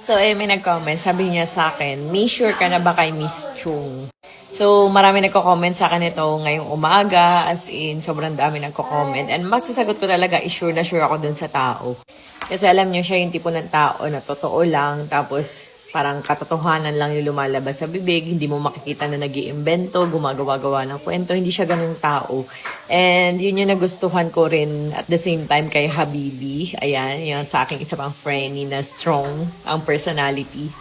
So, may nag-comment. Sabi niya sa akin, sure ka na ba kay Miss Chung? So, marami nagko-comment sa akin ito ngayong umaga. As in, sobrang dami nagko-comment. And magsasagot ko talaga, sure na sure ako dun sa tao. Kasi alam niyo, siya yung tipo ng tao na totoo lang. Tapos, parang katotohanan lang yung lumalabas sa bibig. Hindi mo makikita na nag-iimbento, gumagawa-gawa ng kwento. Hindi siya ganung tao. And yun yung nagustuhan ko rin at the same time kay Habibi. Ayan, yun sa aking isa pang friend na strong ang personality.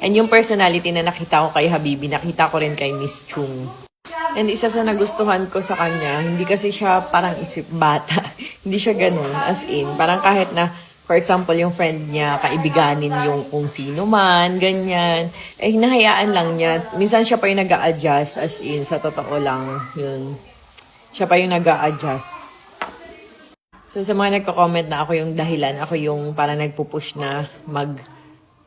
And yung personality na nakita ko kay Habibi, nakita ko rin kay Miss Chung. And isa sa nagustuhan ko sa kanya, hindi kasi siya parang isip bata. Hindi siya ganun, as in. Parang kahit na, for example, yung friend niya, kaibiganin yung kung sino man, ganyan. Eh, hinahayaan lang niya. Minsan siya pa yung nag-a-adjust, as in, sa totoo lang, yun. Siya pa yung nag-a-adjust. So, sa mga nagko-comment na ako yung dahilan, ako yung parang nagpupush na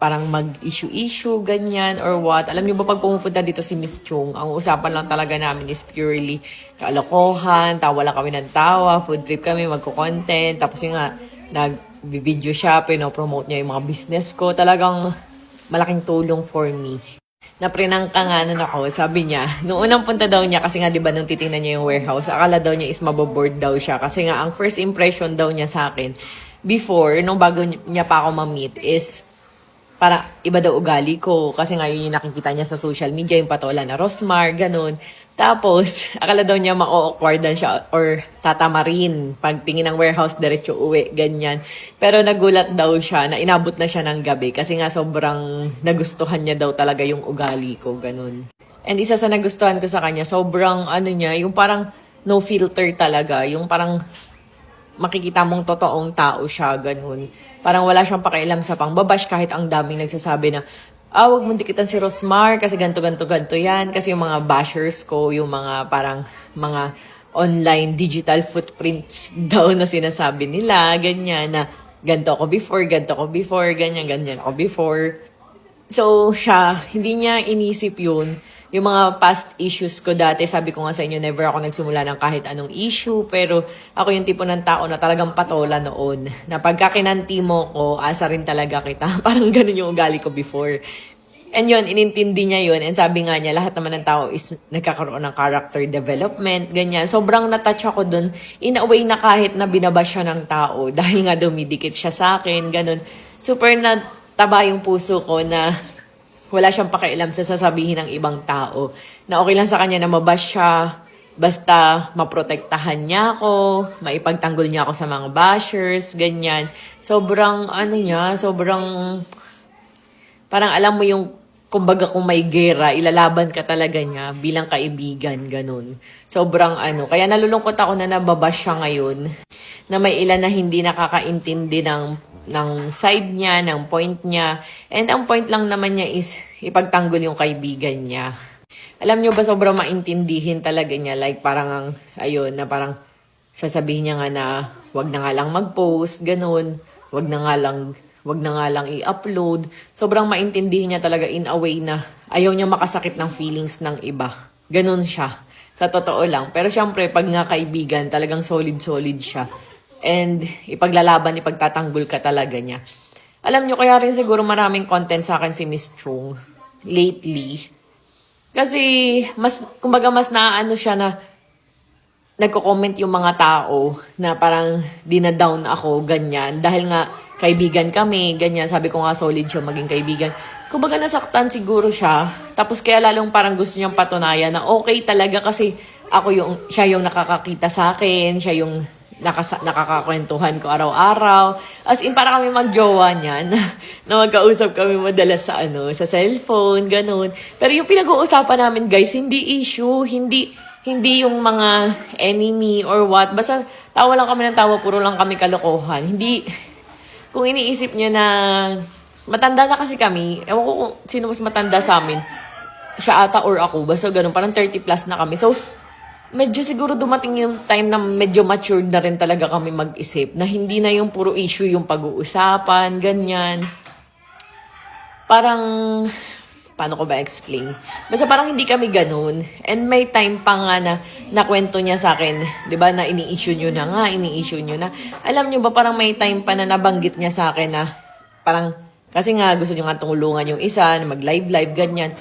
parang mag-issue-issue, ganyan, or what. Alam niyo ba, pag pumupunta dito si Miss Chung, ang usapan lang talaga namin is purely kalokohan, tawa lang kami ng tawa, food trip kami, magko-content, tapos yung nga, nag-video siya, pinopromote niya yung mga business ko. Talagang malaking tulong for me. Naprinangka nga nun ako, sabi niya, nung unang punta daw niya, kasi nga diba nung titingnan niya yung warehouse, akala daw niya is maboboard daw siya. Kasi nga, ang first impression daw niya sa akin, before, nung bago niya pa ako ma-meet, is para iba daw ugali ko. Kasi nga yun yung nakikita niya sa social media, yung patola na Rosmar, ganun. Tapos, akala daw niya ma-awkwardan siya or tatamarin. Pagtingin ng warehouse, diretso uwi, ganyan. Pero nagulat daw siya na inabot na siya ng gabi kasi nga sobrang nagustuhan niya daw talaga yung ugali ko, ganun. And isa sa nagustuhan ko sa kanya, sobrang niya, yung parang no filter talaga. Yung parang makikita mong totoong tao siya, ganun. Parang wala siyang pakialam sa pangbabash kahit ang daming nagsasabi na, wag mong dikitan si Rosmar kasi ganto yan. Kasi yung mga bashers ko, yung mga parang mga online digital footprints daw na sinasabi nila, ganyan na ganto ako before, ganyan ako before. So, siya, hindi niya inisip yun. Yung mga past issues ko dati, sabi ko nga sa inyo, never ako nagsimula ng kahit anong issue. Pero ako yung tipo ng tao na talagang patola noon. Na pagka kinanti mo ko, asa rin talaga kita. Parang ganun yung ugali ko before. And yun, inintindi niya yun. And sabi nga niya, lahat naman ng tao is nagkakaroon ng character development, ganyan. Sobrang natouch ako dun. In a way na kahit na binabash siya ng tao, dahil nga dumidikit siya sa akin, ganun. Super nataba yung puso ko na wala siyang pakialam sa sasabihin ng ibang tao. Na okay lang sa kanya na mabash siya, basta maprotektahan niya ako, maipagtanggol niya ako sa mga bashers, ganyan. Sobrang, sobrang, parang alam mo yung, kumbaga kung may gera, ilalaban ka talaga niya bilang kaibigan, ganun. Sobrang kaya nalulungkot ako na nababash siya ngayon, na may ilan na hindi nakakaintindi ng side niya, ng point niya. And ang point lang naman niya is ipagtanggol yung kaibigan niya. Alam niyo ba, sobrang maintindihin talaga niya. Like parang, na parang sasabihin niya nga na wag na nga lang mag-post, ganun. Wag na nga lang i-upload. Sobrang maintindihin niya talaga in a way na ayaw niya makasakit ng feelings ng iba. Ganun siya. Sa totoo lang. Pero syempre, pag nga kaibigan, talagang solid-solid siya. And ipaglalaban, ipagtatanggol ka talaga niya. Alam nyo, kaya rin siguro maraming content sa akin si Miss Chung lately. Kasi, kumbaga mas naano siya na nagko-comment yung mga tao na parang dinadown ako, ganyan. Dahil nga, kaibigan kami, ganyan. Sabi ko nga, solid siya maging kaibigan. Kumbaga nasaktan siguro siya. Tapos kaya lalong parang gusto niyang patunayan na okay talaga kasi siya yung nakakakita sa akin, siya yung nakakakwentuhan ko araw-araw. As in, para kami magjowa niyan. Na magkausap kami madalas sa cellphone, ganun. Pero yung pinag-uusapan namin, guys, hindi issue, hindi yung mga enemy or what. Basta tawa lang kami ng tawa, puro lang kami kalokohan. Hindi, kung iniisip niya na matanda na kasi kami, ewan ko kung sino mas matanda sa amin, siya ata or ako, basta ganun, parang 30 plus na kami. So, medyo siguro dumating yung time na medyo matured na rin talaga kami mag-isip na hindi na yung puro issue yung pag-uusapan, ganyan. Parang, paano ko ba explain? Basta parang hindi kami ganun. And may time pa nga na nakwento niya sa akin, di ba, na ini-issue nyo na. Alam nyo ba, parang may time pa na nabanggit niya sa akin na parang Kasi nga, gusto niyo nga tulungan yung isa, na mag-live-live, ganyan.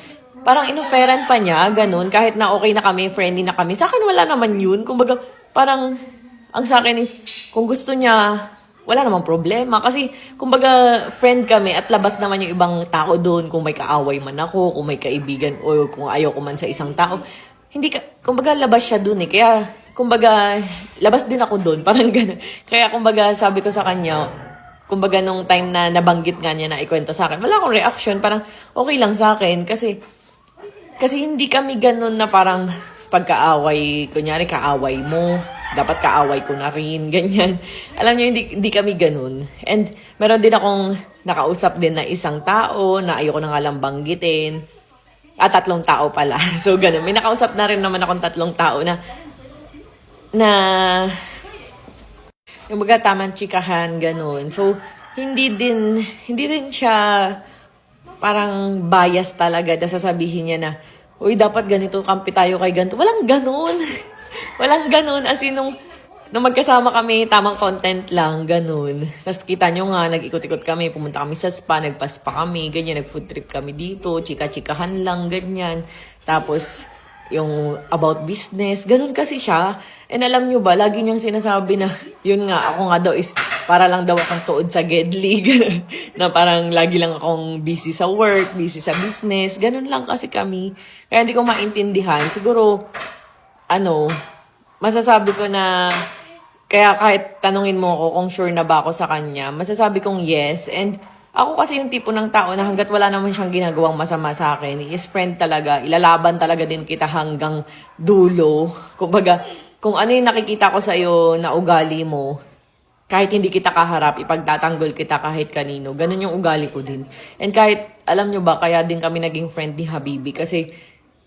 Parang inoferan pa niya, ganun, kahit na okay na kami, friendly na kami. Sa akin, wala naman yun. Kumbaga, parang, ang sa akin is, kung gusto niya, wala namang problema. Kasi, kumbaga, friend kami at labas naman yung ibang tao doon. Kung may kaaway man ako, kung may kaibigan, o kung ayaw ko man sa isang tao. Hindi ka, kumbaga, labas siya doon eh. Kaya, kumbaga, labas din ako doon. Parang gano'n. Kaya, kumbaga, sabi ko sa kanya, kumbaga, nung time na nabanggit nga niya na ikwento sa akin, wala akong reaction. Parang, okay lang sa akin. Kasi hindi kami ganun na parang pagkaaway, kunyari kaaway mo, dapat kaaway ko na rin, ganyan. Alam niyo, hindi kami ganun. And meron din akong nakausap din na isang tao na ayoko na nga lang banggitin. 3 tao pala. So, ganun. May nakausap na rin naman akong 3 tao na yung mga tamang chikahan, ganun. So, hindi din siya parang bias talaga na sasabihin niya na, uy, dapat ganito, kampi tayo kay ganito. Walang ganun. Walang ganun. As in, nung magkasama kami, tamang content lang, ganun. Tapos kita nyo nga, nag-ikot-ikot kami, pumunta kami sa spa, nagpa-spa kami, ganyan, nag-food trip kami dito, chika-chikahan lang, ganyan. Tapos, yung about business, ganun kasi siya. And alam nyo ba, lagi niyang sinasabi na, yun nga, ako nga daw is, para lang daw akong tuod sa gedli. Na parang lagi lang akong busy sa work, busy sa business. Ganun lang kasi kami. Kaya hindi ko maintindihan. Siguro, masasabi ko na, kaya kahit tanungin mo ako kung sure na ba ako sa kanya, masasabi kong yes. And ako kasi yung tipo ng tao na hanggat wala naman siyang ginagawang masama sa akin, is friend talaga, ilalaban talaga din kita hanggang dulo. Kumbaga, kung ano yung nakikita ko sa'yo na ugali mo, kahit hindi kita kaharap, ipagtatanggol kita kahit kanino. Ganun yung ugali ko din. And kahit, alam nyo ba, kaya din kami naging friend ni Habibi kasi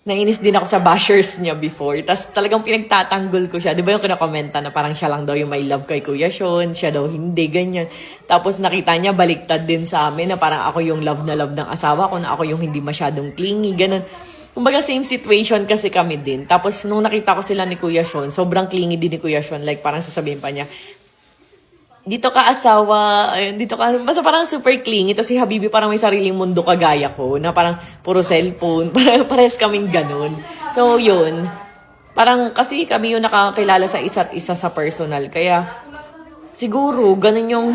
nainis din ako sa bashers niya before. Tapos talagang pinagtatanggol ko siya. Di ba yung kinakomenta na parang siya lang daw yung may love kay Kuya Sean, siya daw hindi, ganyan. Tapos nakita niya baliktad din sa amin na parang ako yung love na love ng asawa ko, na ako yung hindi masyadong clingy, ganun. Kumbaga same situation kasi kami din. Tapos nung nakita ko sila ni Kuya Sean, sobrang clingy din ni Kuya Sean. Like parang sasabihin pa niya, dito ka asawa, ayun, dito ka, basta parang super clingy. Ito si Habibi parang may sariling mundo kagaya ko, na parang puro cellphone, parang pares kaming ganun. So, yun. Parang kasi kami yung nakakilala sa isa't isa sa personal. Kaya, siguro, ganun yung,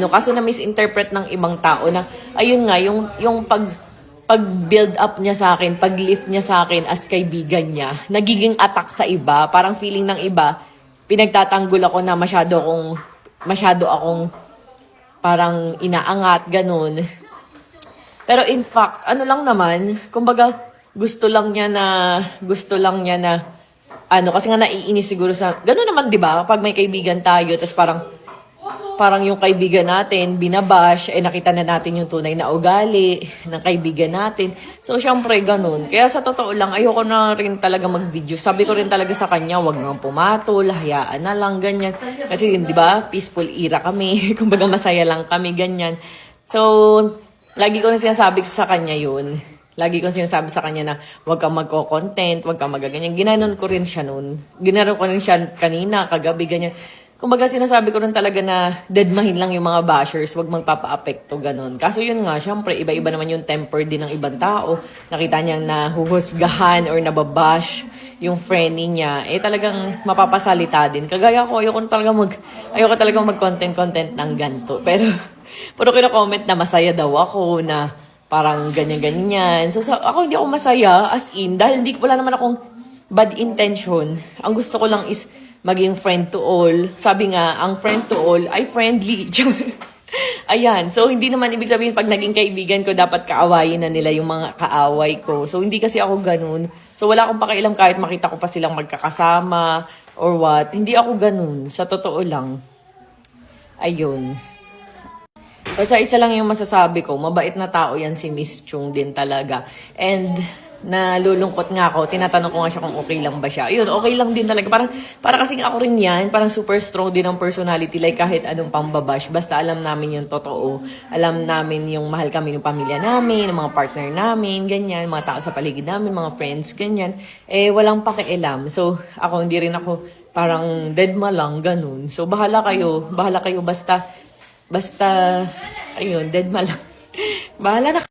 kaso na misinterpret ng ibang tao na, ayun nga, yung pag-build up niya sa akin, pag-lift niya sa akin as kaibigan niya, nagiging attack sa iba. Parang feeling ng iba, pinagtatanggol ako na masyado akong parang inaangat, ganun. Pero in fact, lang naman, kumbaga, gusto lang niya na, kasi nga naiinis siguro sa, ganun naman, di ba? Pag may kaibigan tayo, tapos parang yung kaibigan natin, binabash, nakita na natin yung tunay na ugali ng kaibigan natin. So, syempre, ganun. Kaya sa totoo lang, ayoko na rin talaga mag-video. Sabi ko rin talaga sa kanya, wag nang pumatol, hayaan na lang, ganyan. Kasi, di ba, peaceful era kami. Kumbaga, masaya lang kami, ganyan. So, lagi ko na sinasabi sa kanya yun. Lagi ko sinasabi sa kanya na huwag kang magko-content, huwag kang magaganyan. Ginanon ko rin siya noon. Ginanon ko rin siya kanina, kagabi, ganyan. Kumbaga sinasabi ko rin talaga na deadmahin lang yung mga bashers, huwag magpapa-apekto, ganun. Kaso yun nga, syempre, iba-iba naman yung temper din ng ibang tao. Nakita niyang nahuhusgahan or nababash yung friend niya, talagang mapapasalita din. Kagaya ko, ayoko talaga mag-content ng ganito. Pero kino-comment na masaya daw ako, na parang ganyan-ganyan. So, ako hindi ako masaya, as in, dahil wala naman akong bad intention. Ang gusto ko lang is maging friend to all. Sabi nga, ang friend to all ay friendly. Ayan. So, hindi naman ibig sabihin pag naging kaibigan ko, dapat kaawayin na nila yung mga kaaway ko. So, hindi kasi ako ganun. So, wala akong pakialam kahit makita ko pa silang magkakasama or what. Hindi ako ganun. Sa totoo lang. Ayun. Basta isa lang yung masasabi ko, mabait na tao yan si Miss Chung din talaga. And nalulungkot nga ako, tinatanong ko nga siya kung okay lang ba siya. Ayun, okay lang din talaga. Para kasing ako rin yan, parang super strong din ang personality, like kahit anong pambabash. Basta alam namin yung totoo. Alam namin yung mahal kami ng pamilya namin, ng mga partner namin, ganyan, mga tao sa paligid namin, mga friends, ganyan. Walang pakialam. So, hindi rin ako parang deadma lang, ganun. So, bahala kayo, basta, ayun, deadma lang. Bahala na